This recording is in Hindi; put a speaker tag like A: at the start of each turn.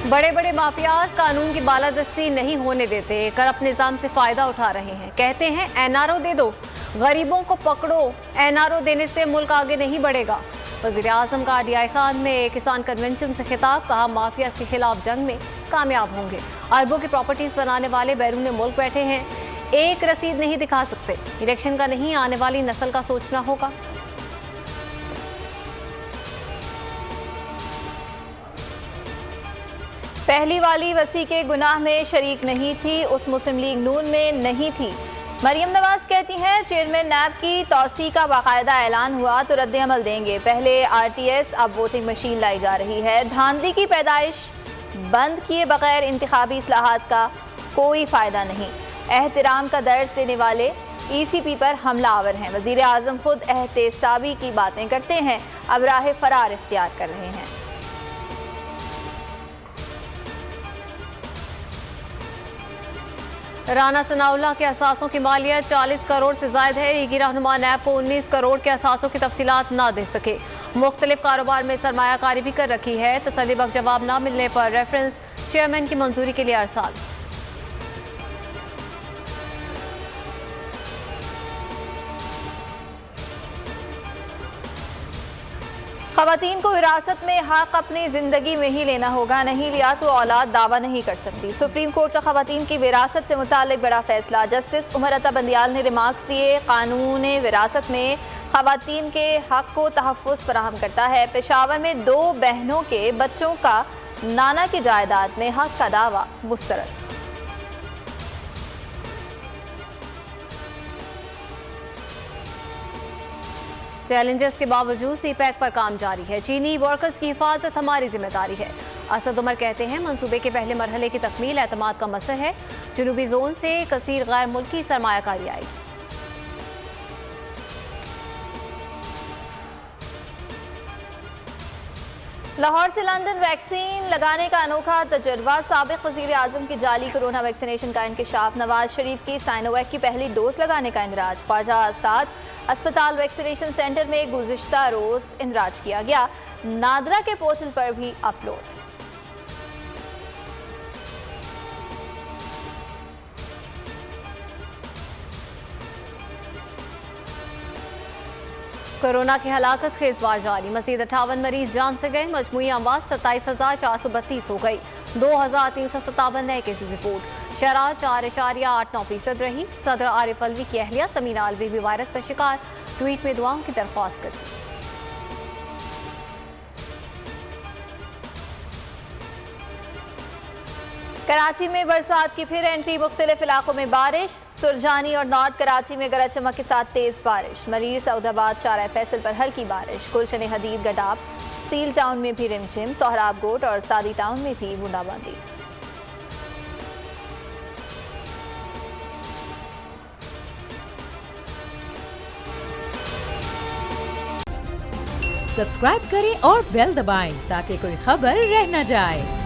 A: बड़े बड़े माफियाज कानून की बालादस्ती नहीं होने देते, करप्ट निजाम से फायदा उठा रहे हैं। कहते हैं एनआरओ दे दो, गरीबों को पकड़ो, एनआरओ देने से मुल्क आगे नहीं बढ़ेगा। वज़ीर-ए-आज़म का आरडीआई खान में किसान कन्वेंशन से खिताब, कहा माफिया के खिलाफ जंग में कामयाब होंगे। अरबों की प्रॉपर्टीज बनाने वाले बैरून मुल्क बैठे हैं, एक रसीद नहीं दिखा सकते। इलेक्शन का नहीं, आने वाली नस्ल का सोचना होगा।
B: पहली वाली वसी के गुनाह में शरीक नहीं थी, उस मुस्लिम लीग नून में नहीं थी। मरियम नवाज कहती हैं चेयरमैन नैब की तौसी का बाकायदा ऐलान हुआ तो रद्द अमल देंगे। पहले आरटीएस, अब वोटिंग मशीन लाई जा रही है। धांधली की पैदाइश बंद किए बगैर इंतखाबी इस्लाहात का कोई फायदा नहीं। एहतराम का दर्ज देने वाले ईसीपी पर हमलावर हैं। वजीर आजम खुद एहतसाबी की बातें करते हैं, अब राह फरार इख्तियार कर रहे हैं।
A: राना सनाउल्लाह के असासों की मालियत 40 करोड़ से जायद है। लीगी रहनुमा नैब को 19 करोड़ के असासों की तफसीलात ना दे सके। मुख्तलिफ कारोबार में सरमायाकारी भी कर रखी है। तसल्लीबख्श जवाब ना मिलने पर रेफरेंस चेयरमैन की मंजूरी के लिए अरसाल।
B: खवातीन को विरासत में हक अपनी जिंदगी में ही लेना होगा, नहीं लिया तो औलाद दावा नहीं कर सकती। सुप्रीम कोर्ट का खवातीन की विरासत से मुताल्लिक बड़ा फैसला। जस्टिस उमर अता बंदियाल ने रिमार्क्स दिए, कानून विरासत में खवातीन के हक को तहफ़्फ़ुज़ फराहम करता है। पेशावर में 2 बहनों के बच्चों का नाना की जायदाद में हक का दावा मुस्तरद।
A: चैलेंजेस के बावजूद सीपैक पर काम जारी है। चीनी वर्कर्स की हिफाजत हमारी जिम्मेदारी है। असद उमर कहते हैं मंसूबे के पहले मरहले की तकमील एतमाद का मसला है। जनूबी जोन से कसीर गैर मुल्की सरमायाकारी आई।
B: लाहौर से लंदन वैक्सीन लगाने का अनोखा तजुर्बा। साबिक वज़ीर आज़म की जाली कोरोना वैक्सीनेशन का इंकशाफ। नवाज शरीफ की साइनोवैक की पहली डोज लगाने का इंदराज। ख्वाजा आसाद अस्पताल वैक्सीनेशन सेंटर में गुज़िश्ता रोज इंदराज किया गया। नादरा के पोर्टल पर भी अपलोड।
A: कोरोना की हलाकत खेजवार जारी। मजीद 58 मरीज जान से गए। मजमूई अमवात 27,432 हो गई। 2,357 नए केसेज रिपोर्ट। शरह 4.89% रही। सदर आरिफ अलवी की अहलिया समीना अलवी भी वायरस का शिकार। ट्वीट में दुआओं की दरख्वास्त करती।
B: कराची में बरसात की फिर एंट्री। मुख्तलिफ इलाकों में बारिश। सुरजानी और नॉर्थ कराची में गरज चमक के साथ तेज बारिश। मरीर सऊदाबाद शारा फैसल पर हल्की बारिश। गुलशन हदीद गडाब स्टील टाउन में भी रिमझिम। सोहराब गोट और सादी टाउन में भी बूंदाबांदी।
C: सब्सक्राइब करें और बेल दबाएं ताकि कोई खबर रह न जाए।